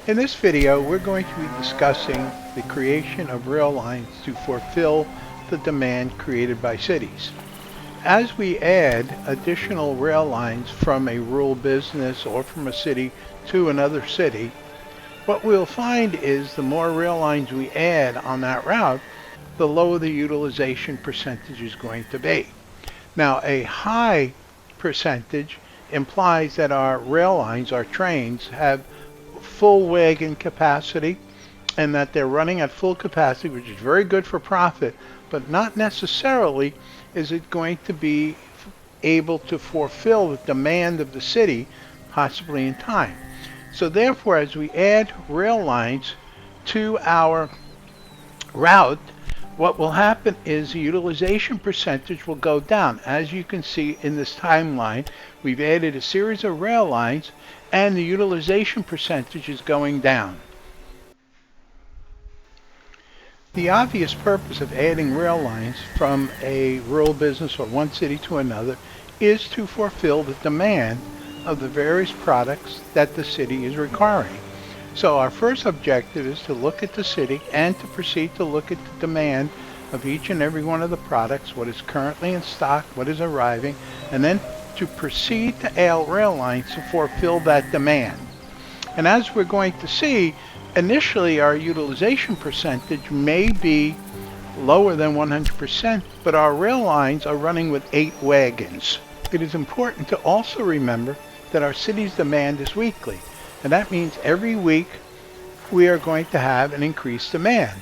In this video, we're going to be discussing the creation of rail lines to fulfill the demand created by cities. As we add additional rail lines from a rural business or from a city to another city, what we'll find is the more rail lines we add on that route, the lower the utilization percentage is going to be. Now, a high percentage implies that our rail lines, our trains, have full wagon capacity and that they're running at full capacity, which is very good for profit, but not necessarily is it going to be able to fulfill the demand of the city, possibly in time. So therefore, as we add rail lines to our route, what will happen is the utilization percentage will go down. As you can see in this timeline, we've added a series of rail lines and the utilization percentage is going down. The obvious purpose of adding rail lines from a rural business or one city to another is to fulfill the demand of the various products that the city is requiring. So our first objective is to look at the city and to proceed to look at the demand of each and every one of the products, what is currently in stock, what is arriving, and then to proceed to add rail lines to fulfill that demand. And as we're going to see, initially our utilization percentage may be lower than 100%, but our rail lines are running with 8 wagons. It is important to also remember that our city's demand is weekly. And that means every week we are going to have an increased demand.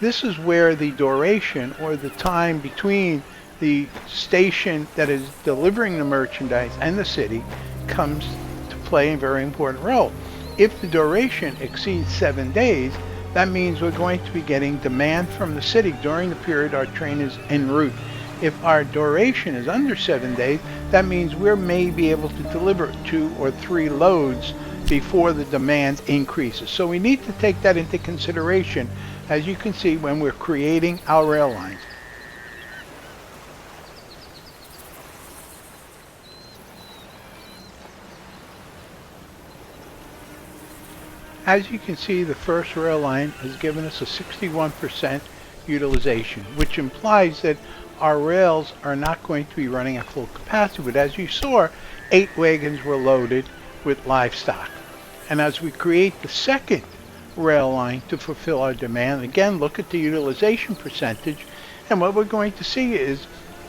This is where the duration or the time between the station that is delivering the merchandise and the city comes to play a very important role. If the duration exceeds 7 days, that means we're going to be getting demand from the city during the period our train is en route. If our duration is under 7 days, that means we may be able to deliver 2 or 3 loads before the demand increases. So we need to take that into consideration, as you can see, when we're creating our rail lines. As you can see, the first rail line has given us a 61% utilization, which implies that our rails are not going to be running at full capacity. But as you saw, 8 wagons were loaded with livestock. And as we create the second rail line to fulfill our demand, again, look at the utilization percentage. And what we're going to see is,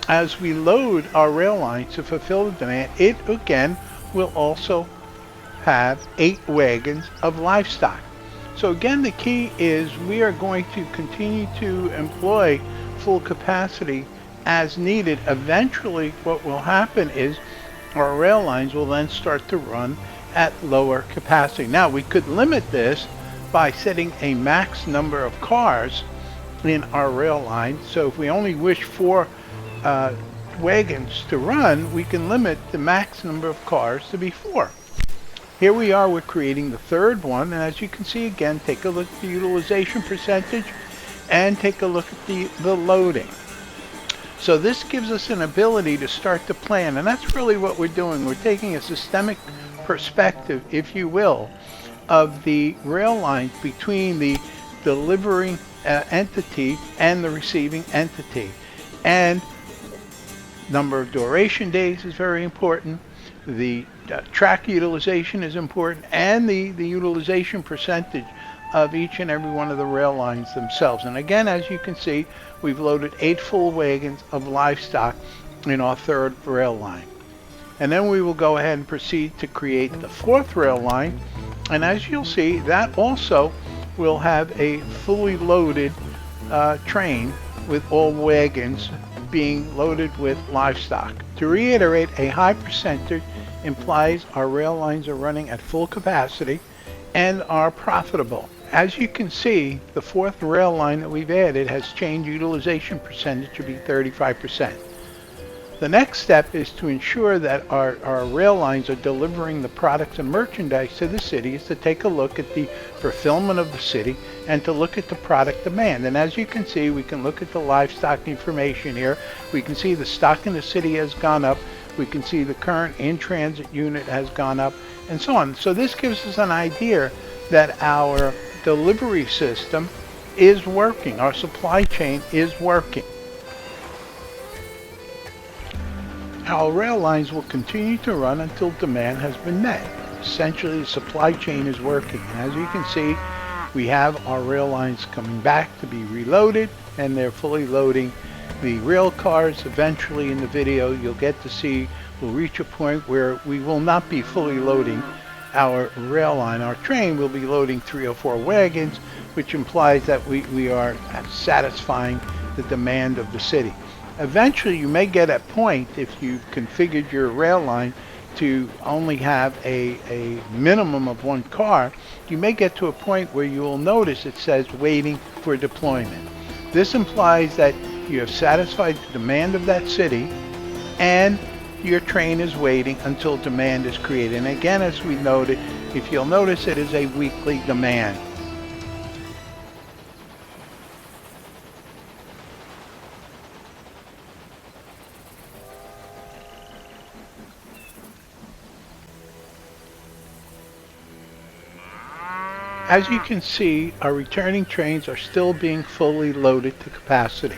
as we load our rail line to fulfill the demand, it again will also have 8 wagons of livestock. So again, the key is we are going to continue to employ full capacity as needed. Eventually, what will happen is our rail lines will then start to run at lower capacity. Now, we could limit this by setting a max number of cars in our rail line. So if we only wish 4 wagons to run, we can limit the max number of cars to be 4. Here we are, we're creating the third one, and as you can see, again, take a look at the utilization percentage and take a look at the loading. So this gives us an ability to start to plan, and that's really what we're doing. We're taking a systemic perspective, if you will, of the rail lines between the delivering entity and the receiving entity. And number of duration days is very important. The track utilization is important, and the utilization percentage of each and every one of the rail lines themselves. And again, as you can see, we've loaded 8 full wagons of livestock in our third rail line. And then we will go ahead and proceed to create the fourth rail line. And as you'll see, that also will have a fully loaded train with all wagons being loaded with livestock. To reiterate, a high percentage implies our rail lines are running at full capacity and are profitable. As you can see, the fourth rail line that we've added has changed utilization percentage to be 35%. The next step is to ensure that our rail lines are delivering the products and merchandise to the city, is to take a look at the fulfillment of the city and to look at the product demand. And as you can see, we can look at the livestock information here. We can see the stock in the city has gone up. We can see the current in-transit unit has gone up, and so on. So this gives us an idea that our delivery system is working, our supply chain is working. Our rail lines will continue to run until demand has been met. Essentially, the supply chain is working. And as you can see, we have our rail lines coming back to be reloaded, and they're fully loading the rail cars. Eventually in the video, you'll get to see, we'll reach a point where we will not be fully loading our rail line. Our train will be loading 3 or 4 wagons, which implies that we are satisfying the demand of the city. Eventually, you may get a point, if you configured your rail line to only have a minimum of 1 car, you may get to a point where you will notice it says waiting for deployment. This implies that you have satisfied the demand of that city and your train is waiting until demand is created. And again, as we noted, if you'll notice, it is a weekly demand. As you can see, our returning trains are still being fully loaded to capacity.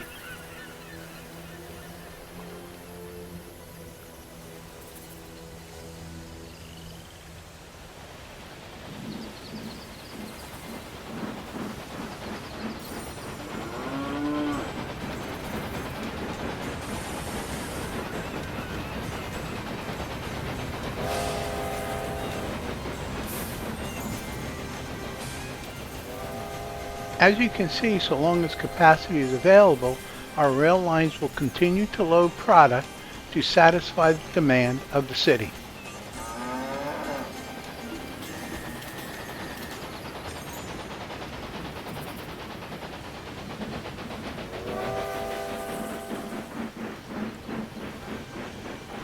As you can see, so long as capacity is available, our rail lines will continue to load product to satisfy the demand of the city.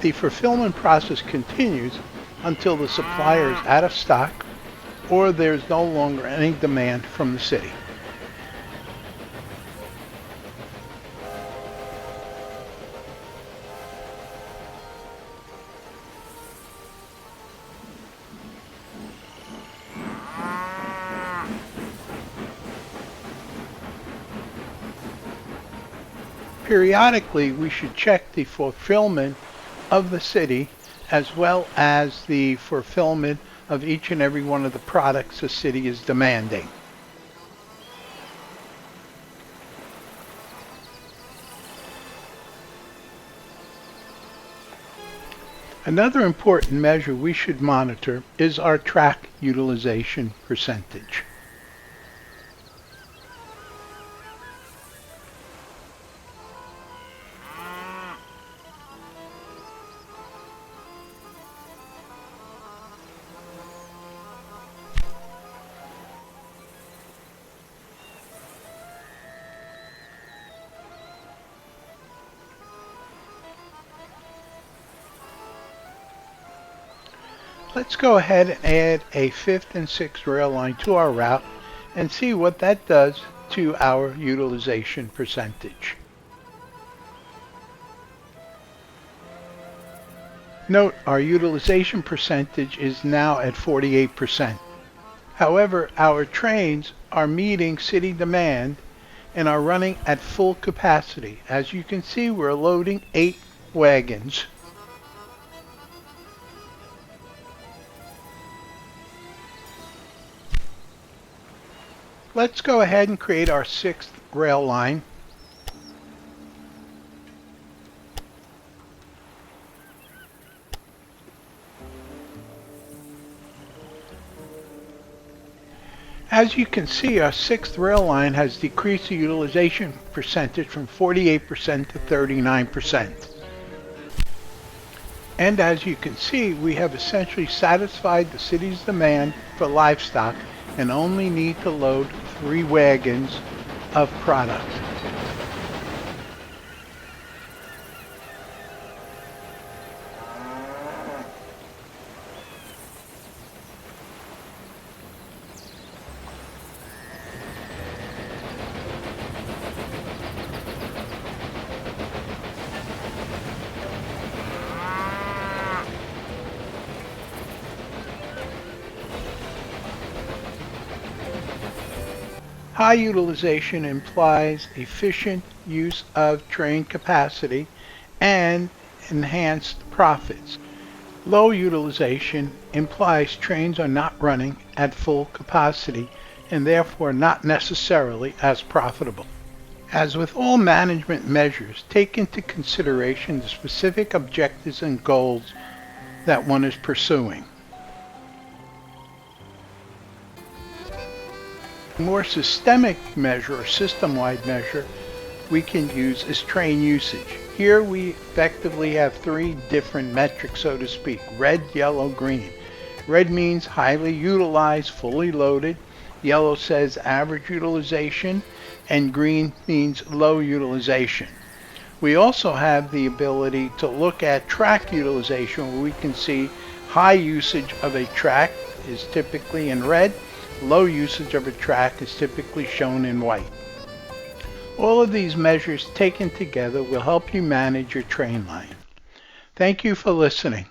The fulfillment process continues until the supplier is out of stock or there's no longer any demand from the city. Periodically, we should check the fulfillment of the city as well as the fulfillment of each and every one of the products the city is demanding. Another important measure we should monitor is our track utilization percentage. Let's go ahead and add a 5th and 6th rail line to our route and see what that does to our utilization percentage. Note our utilization percentage is now at 48%. However, our trains are meeting city demand and are running at full capacity. As you can see, we're loading 8 wagons. Let's go ahead and create our 6th rail line. As you can see, our 6th rail line has decreased the utilization percentage from 48% to 39%. And as you can see, we have essentially satisfied the city's demand for livestock and only need to load 3 wagons of product. High utilization implies efficient use of train capacity and enhanced profits. Low utilization implies trains are not running at full capacity and therefore not necessarily as profitable. As with all management measures, take into consideration the specific objectives and goals that one is pursuing. A more systemic measure or system-wide measure we can use is train usage. Here we effectively have three different metrics, so to speak: red, yellow, green. Red means highly utilized, fully loaded. Yellow says average utilization, and green means low utilization. We also have the ability to look at track utilization, where we can see high usage of a track is typically in red, low usage of a track is typically shown in white. All of these measures taken together will help you manage your train line. Thank you for listening.